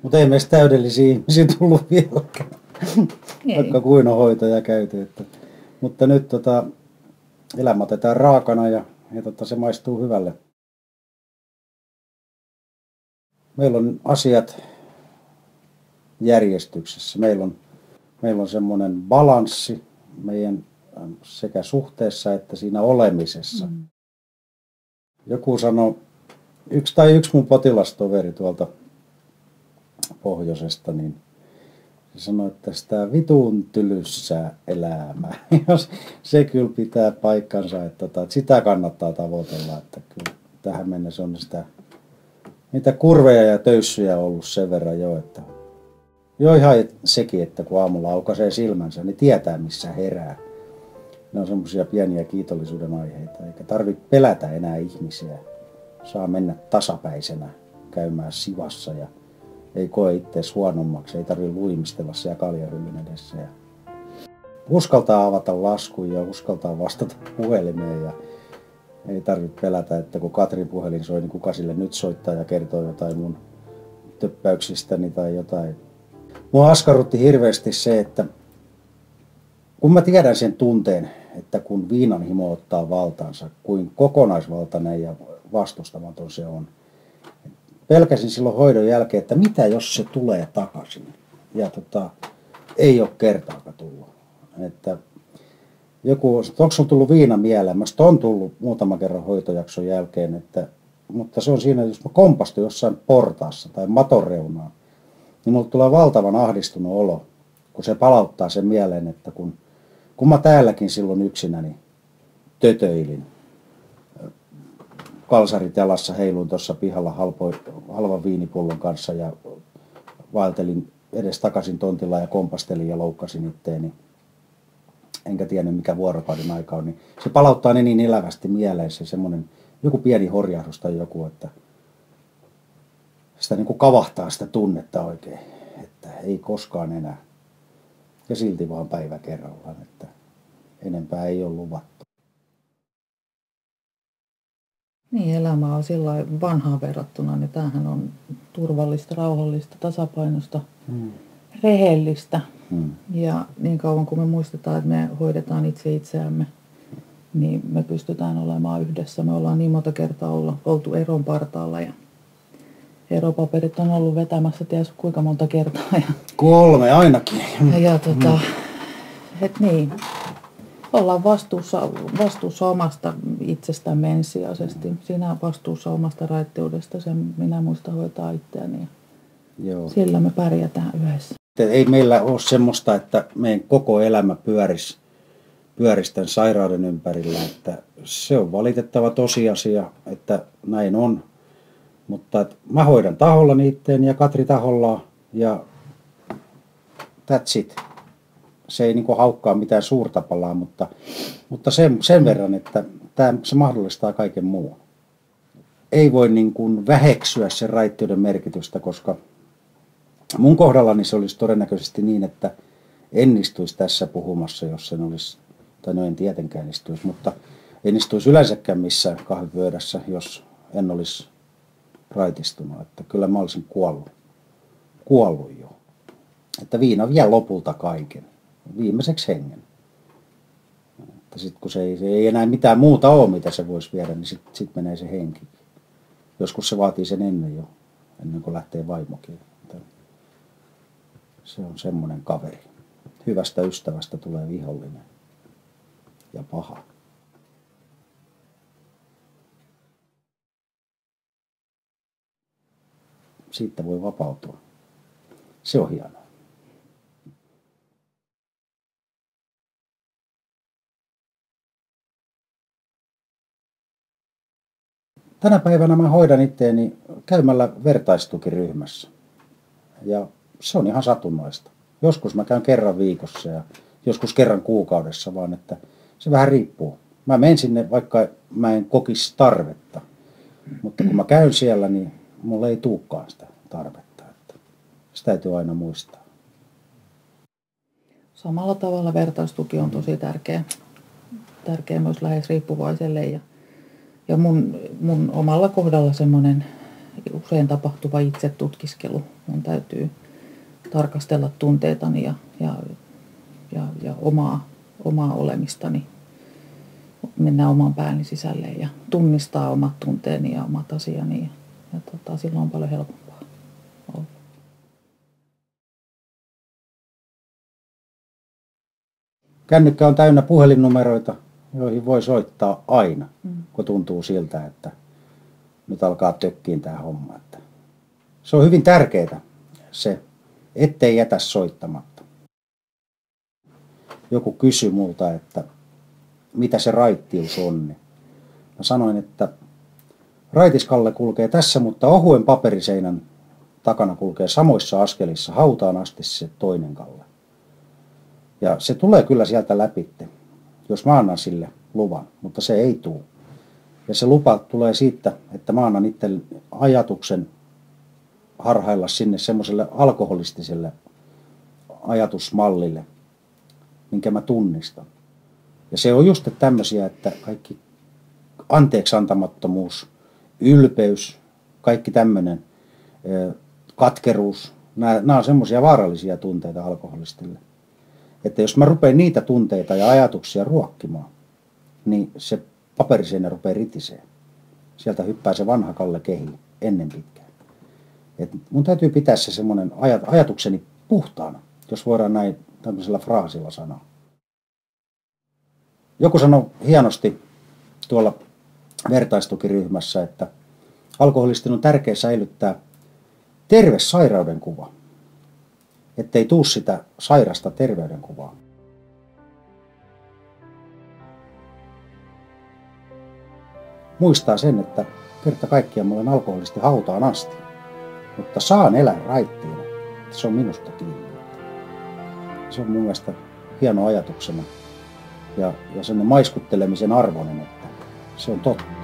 Mutta ei meistä täydellisiä ihmisiä tullut vieläkään, vaikka kuin on hoitoja käyty. Mutta nyt elämä otetaan raakana ja se maistuu hyvälle. Meillä on asiat järjestyksessä. Meillä on semmoinen balanssi meidän sekä suhteessa että siinä olemisessa. Joku sanoi, yksi mun potilastoveri tuolta pohjoisesta, niin se sanoi, että sitä vitun tylyssää elämää. Se kyllä pitää paikkansa, että sitä kannattaa tavoitella, että kyllä tähän mennessä on niitä kurveja ja töyssyjä ollut sen verran jo, että jo ihan sekin, että kun aamulla aukaisee silmänsä, niin tietää missä herää. Ne on semmoisia pieniä kiitollisuuden aiheita, eikä tarvitse pelätä enää ihmisiä. Saa mennä tasapäisenä käymään sivassa ja ei koe itseäsi huonommaksi, ei tarvitse luimistella siellä kaljahyllyn edessä. Ja uskaltaa avata laskun ja uskaltaa vastata puhelimeen ja ei tarvitse pelätä, että kun Katrin puhelin soi, niin kuka sille nyt soittaa ja kertoo jotain mun töppäyksistäni tai jotain. Mua askarrutti hirveästi se, että kun mä tiedän sen tunteen, että kun viinan himo ottaa valtaansa, kuin kokonaisvaltainen ja vastustamaton se on. Pelkäsin silloin hoidon jälkeen, että mitä jos se tulee takaisin. Ja ei ole kertaakaan tullut. Että onko sulla tullut viina mieleen? Mä on tullut muutaman kerran hoitojakson jälkeen, mutta se on siinä, jos mä kompastun jossain portaassa tai maton reunaan, niin mulle tulee valtavan ahdistunut olo, kun se palauttaa sen mieleen, että kun mä täälläkin silloin yksinäni tötöilin, kalsarit jalassa heiluin tuossa pihalla halvan viinipullon kanssa ja vaeltelin edes takaisin tontilla ja kompastelin ja loukkasin itteeni. Enkä tiennyt mikä vuorokauden aika on, niin se palauttaa ne niin elävästi mieleen se semmoinen joku pieni horjahdus tai joku, että sitä niin kuin kavahtaa sitä tunnetta oikein, että ei koskaan enää. Ja silti vaan päivä kerrallaan, että enempää ei ole luvattu. Niin, elämä on sillä vanhaan verrattuna, niin tämähän on turvallista, rauhallista, tasapainosta, rehellistä. Ja niin kauan kuin me muistetaan, että me hoidetaan itse itseämme, niin me pystytään olemaan yhdessä. Me ollaan niin monta kertaa oltu eron partaalla ja eropaperit on ollut vetämässä ties kuinka monta kertaa. 3 ainakin. Niin. Ollaan vastuussa omasta itsestämme ensisijaisesti. Sinä vastuussa omasta raittiudesta, sen minä muistan hoitaa itseäni. Joo. Sillä me pärjätään yhdessä. Ei meillä ole semmoista, että meidän koko elämä pyörisi tämän sairauden ympärillä. Että se on valitettava tosiasia, että näin on. Mutta mä hoidan tahollani itteeni ja Katri tahollaan ja that's it. Se ei niinku haukkaa mitään suurtapalaa, mutta sen verran, että se mahdollistaa kaiken muun. Ei voi niinku väheksyä sen raittiuden merkitystä, koska mun kohdallani se olisi todennäköisesti niin, että en istuisi tässä puhumassa, jos sen olisi, tai no en tietenkään istuisi, mutta en istuisi yleensäkään missään kahvipöydässä, jos en olisi raitistunut. Että kyllä mä olisin kuollut jo. Että viina vie lopulta kaiken. Viimeiseksi hengen. Että sit kun se ei enää mitään muuta ole, mitä se voisi viedä, niin sit menee se henki. Joskus se vaatii sen ennen kuin lähtee vaimokin. Se on semmoinen kaveri. Hyvästä ystävästä tulee vihollinen ja paha. Siitä voi vapautua. Se on hienoa. Tänä päivänä mä hoidan itteeni käymällä vertaistukiryhmässä. Ja se on ihan satunnaista. Joskus mä käyn kerran viikossa ja joskus kerran kuukaudessa, vaan että se vähän riippuu. Mä menen sinne, vaikka mä en kokisi tarvetta. Mutta kun mä käyn siellä, niin mulla ei tulekaan sitä tarvetta. Että se täytyy aina muistaa. Samalla tavalla vertaistuki on tosi tärkeä myös lähes riippuvaiselle. Ja mun omalla kohdalla semmoinen usein tapahtuva itsetutkiskelu. Mun täytyy tarkastella tunteitani ja omaa olemistani. Mennään oman pääni sisälle ja tunnistaa omat tunteeni ja omat asiani. Ja silloin on paljon helpompaa olla. Kännykkä on täynnä puhelinnumeroita, joihin voi soittaa aina, kun tuntuu siltä, että nyt alkaa tökkiin tämä homma. Että se on hyvin tärkeää se, ettei jätä soittamatta. Joku kysyi multa, että mitä se raittius on. Mä sanoin, että raitiskalle kulkee tässä, mutta ohuen paperiseinän takana kulkee samoissa askelissa hautaan asti se toinen kalle. Ja se tulee kyllä sieltä läpi, jos mä annan sille luvan, mutta se ei tule. Ja se lupa tulee siitä, että mä annan itse ajatuksen harhailla sinne semmoiselle alkoholistiselle ajatusmallille, minkä mä tunnistan. Ja se on just tämmöisiä, että kaikki anteeksiantamattomuus, ylpeys, kaikki tämmöinen, katkeruus, nämä on semmoisia vaarallisia tunteita alkoholistille. Että jos mä rupean niitä tunteita ja ajatuksia ruokkimaan, niin se paperiseinä rupeaa ritiseen. Sieltä hyppää se vanha Kalle Kehi ennen pitkään. Et mun täytyy pitää se semmoinen ajatukseni puhtaana, jos voidaan näin tämmöisellä fraasilla sanoa. Joku sanoi hienosti tuolla vertaistukiryhmässä, että alkoholistin on tärkeää säilyttää terve sairauden kuva, ettei tuu sitä sairasta terveydenkuvaa. Muistaa sen, että kerta kaikkiaan mä olen alkoholisti hautaan asti, mutta saan elää raittiina. Se on minusta kiinni. Se on mun mielestä hieno ajatuksena ja sen maiskuttelemisen arvoinen, että se on totta.